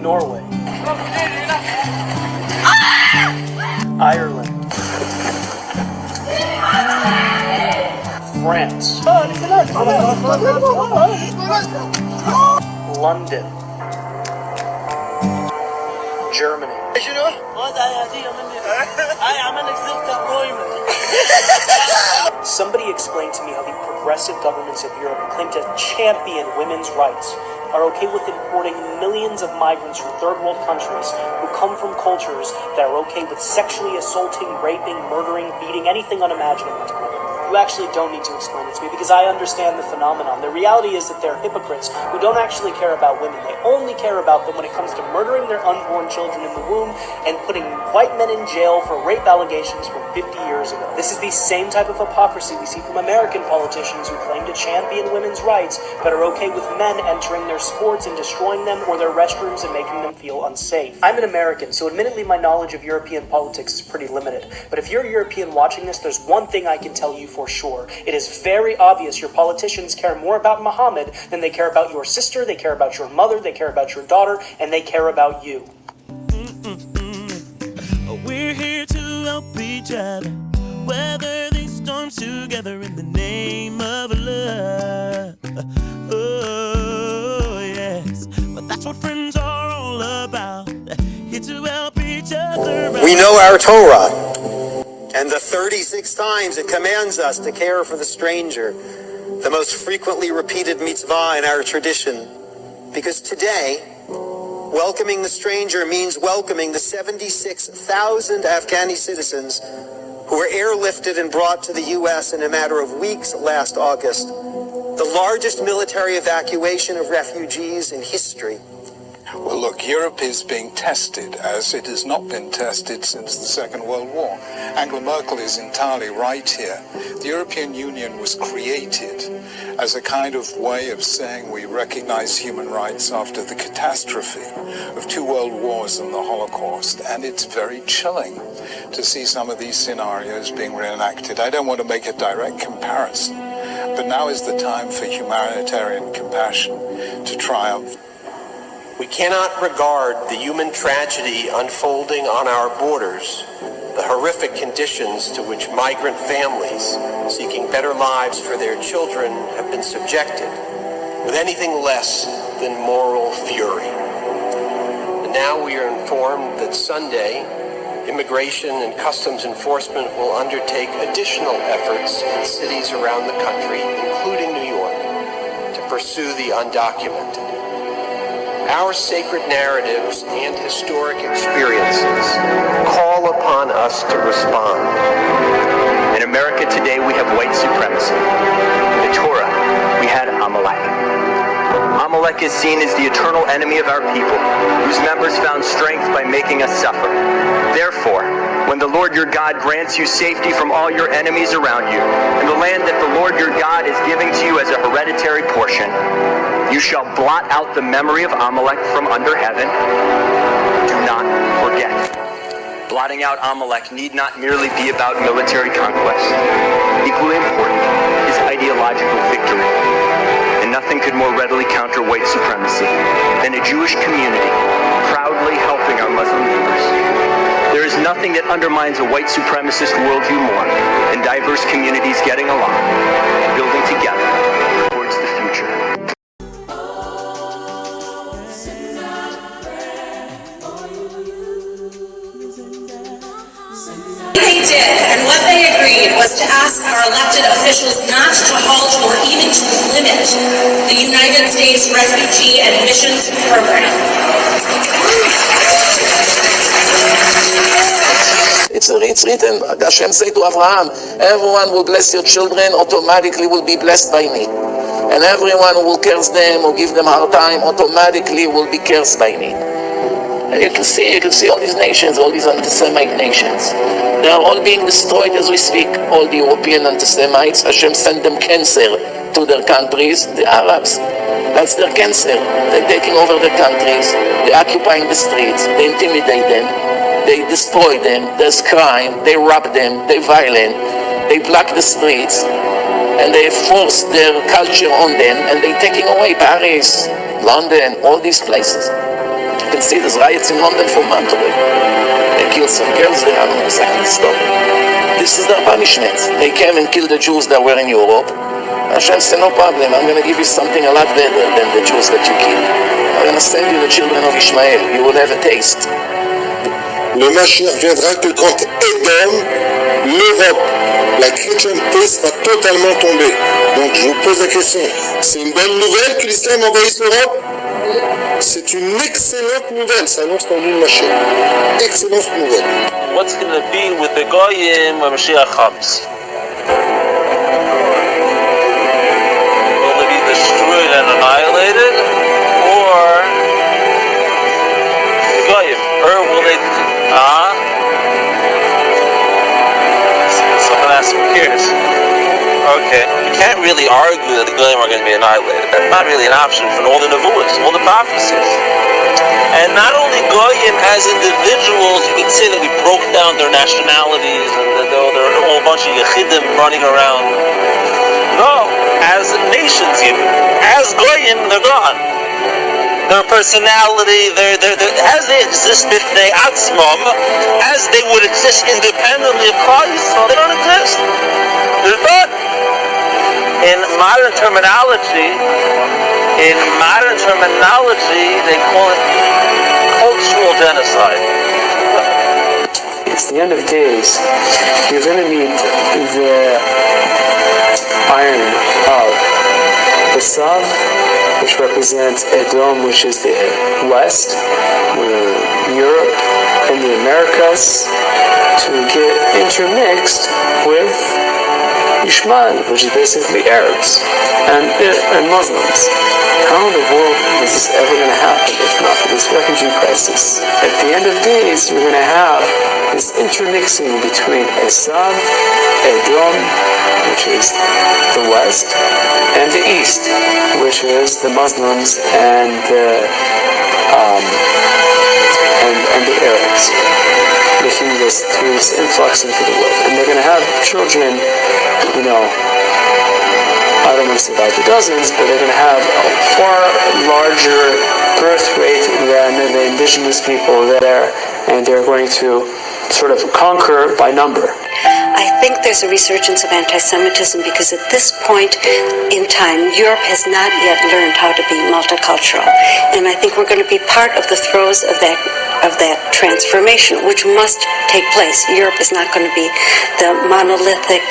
Norway. Ireland. France. London. Germany. Somebody explained to me how the progressive governments of Europe who claim to champion women's rights are okay with importing millions of migrants from third world countries who come from cultures that are okay with sexually assaulting, raping, murdering, beating, anything unimaginable to women. You actually don't need to explain it to me because I understand the phenomenon. The reality is that they're hypocrites who don't actually care about women. They only care about them when it comes to murdering their unborn children in the womb and putting white men in jail for rape allegations from 50 years ago. This is the same type of hypocrisy we see from American politicians who claim to champion women's rights but are okay with men entering their sports and destroying them or their restrooms and making them feel unsafe. I'm an American, so admittedly my knowledge of European politics is pretty limited. But if you're a European watching this, there's one thing I can tell you for sure. It is very obvious your politicians care more about Muhammad than they care about your sister, they care about your mother, they care about your daughter, and they care about you. We're here to help each other, weather these storms together in the name of love. Oh, yes. But that's what friends are all about, here to help each other. We know our Torah. And the 36 times it commands us to care for the stranger, the most frequently repeated mitzvah in our tradition. Because today, welcoming the stranger means welcoming the 76,000 Afghani citizens who were airlifted and brought to the U.S. in a matter of weeks last August, the largest military evacuation of refugees in history. Well, look, Europe is being tested as it has not been tested since the Second World War. Angela Merkel is entirely right here. The European Union was created as a kind of way of saying we recognize human rights after the catastrophe of 2 world wars and the Holocaust. And it's very chilling to see some of these scenarios being reenacted. I don't want to make a direct comparison, but now is the time for humanitarian compassion to triumph. We cannot regard the human tragedy unfolding on our borders, the horrific conditions to which migrant families seeking better lives for their children have been subjected, with anything less than moral fury. And now we are informed that Sunday, Immigration and Customs Enforcement will undertake additional efforts in cities around the country, including New York, to pursue the undocumented. Our sacred narratives and historic experiences call upon us to respond. In America today, we have white supremacy. In the Torah, we had Amalek. Amalek is seen as the eternal enemy of our people, whose members found strength by making us suffer. Therefore, when the Lord your God grants you safety from all your enemies around you, and the land that the Lord your God is giving to you as a hereditary portion, you shall blot out the memory of Amalek from under heaven. Do not forget. Blotting out Amalek need not merely be about military conquest. Equally important is ideological victory. And nothing could more readily counter white supremacy than a Jewish community proudly helping our Muslim neighbors. There is nothing that undermines a white supremacist worldview more than diverse communities getting along, building together towards the future. They did, and what they agreed was to ask our elected officials not to halt or even to limit the United States Refugee Admissions Program. It's written, Hashem said to Abraham, everyone who bless your children automatically will be blessed by me. And everyone who will curse them or give them a hard time automatically will be cursed by me. And you can see all these nations, all these anti-Semite nations. They are all being destroyed as we speak. All the European anti-Semites, Hashem sent them cancer to their countries, the Arabs. That's their cancer. They're taking over their countries, they're occupying the streets, they intimidate them, they destroy them, there's crime, they rob them, they're violent, they block the streets, and they force their culture on them, and they're taking away Paris, London, all these places. You can see there's riots in London for a month already. They killed some girls there, I don't know exactly the story. This is their punishment. They came and killed the Jews that were in Europe. Hashem said, no problem, I'm going to give you something a lot better than the Jews that you killed. I'm going to send you the children of Ishmael. You will have a taste. Le Mashiach viendra que quand Édom, l'Europe, la chrétienté sera totalement tombée. Donc je vous pose la question, c'est une bonne nouvelle que l'islam envahisse l'Europe? C'est une excellente nouvelle, ça annonce ton nom Mashiach. Excellente nouvelle. What's going to be with the Goyim when Mashiach comes? Will they be destroyed and annihilated? Or the Goyim? Or will they... Someone asked me curious. Okay. You can't really argue that the Goyim are going to be annihilated. That's not really an option for all the Nevuahs, all the prophecies. And not only Goyim as individuals, you could say that we broke down their nationalities and that there are a whole bunch of Yechidim running around. No, as nations even. As Goyim, they're gone. Their personality, as they exist b'fnei atzmam, as they would exist independently of Klal Yisrael, they don't exist. They're done. In modern terminology, they call it cultural genocide. It's the end of days. You're going to meet the irony of the Sav, which represents Edom, which is the West, Europe, and the Americas, to get intermixed with Ishmael, which is basically Arabs and Muslims. How in the world is this ever going to happen if not for this refugee crisis? At the end of days, you're going to have this intermixing between Esav, Edom, which is the West, and the East, which is the Muslims and the Arabs, making this influx into the world. And they're going to have children, I don't want to say by the dozens, but they're going to have a far larger birth rate than the indigenous people there, and they're going to sort of conquer by number. I think there's a resurgence of anti-Semitism because at this point in time, Europe has not yet learned how to be multicultural. And I think we're going to be part of the throes of that transformation, which must take place. Europe is not going to be the monolithic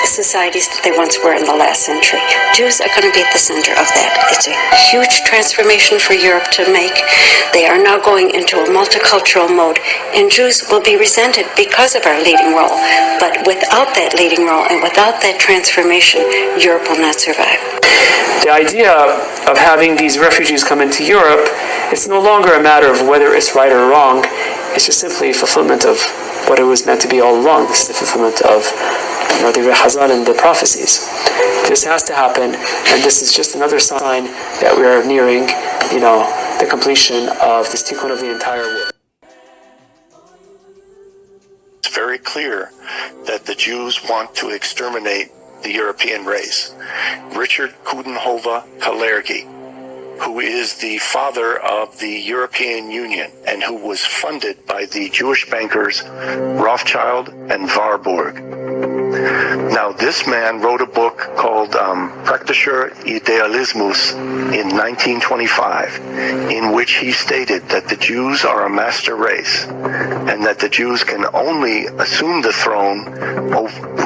societies that they once were in the last century. Jews are going to be at the center of that. It's a huge transformation for Europe to make. They are now going into a multicultural mode, and Jews will be resented because of our leading role. But without that leading role and without that transformation, Europe will not survive. The idea of having these refugees come into Europe, it's no longer a matter of whether it's right or wrong. It's just simply fulfillment of what it was meant to be all along. This is the fulfillment of the Chazal and the prophecies. This has to happen, and this is just another sign that we are nearing, the completion of this tikkun of the entire world. It's very clear that the Jews want to exterminate the European race. Richard Coudenhove Kalergi, who is the father of the European Union and who was funded by the Jewish bankers Rothschild and Warburg. Now, this man wrote a book called Praktischer Idealismus in 1925, in which he stated that the Jews are a master race and that the Jews can only assume the throne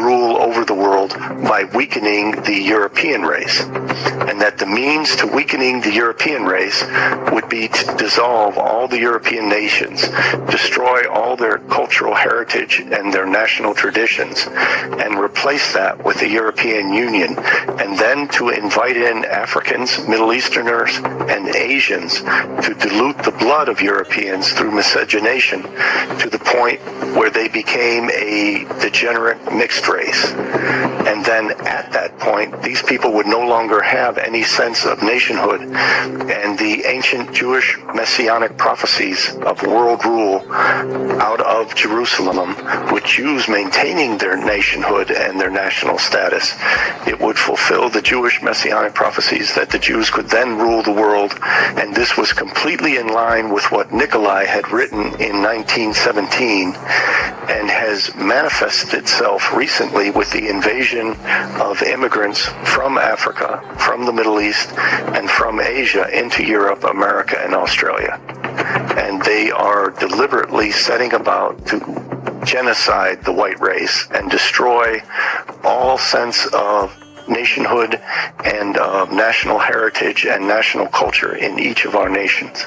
rule over the world by weakening the European race, and that the means to weakening the European race would be to dissolve all the European nations, destroy all their cultural heritage and their national traditions, and replace that with the European Union, and then to invite in Africans, Middle Easterners, and Asians to dilute the blood of Europeans through miscegenation to the point where they became a degenerate mixed race. And then at that point, these people would no longer have any sense of nationhood, and the ancient Jewish messianic prophecies of world rule out of Jerusalem, with Jews maintaining their nationhood and their national status, it would fulfill the the Jewish messianic prophecies that the Jews could then rule the world, and this was completely in line with what Nikolai had written in 1917 and has manifested itself recently with the invasion of immigrants from Africa, from the Middle East, and from Asia into Europe, America, and Australia. And they are deliberately setting about to genocide the white race and destroy all sense of nationhood and national heritage and national culture in each of our nations.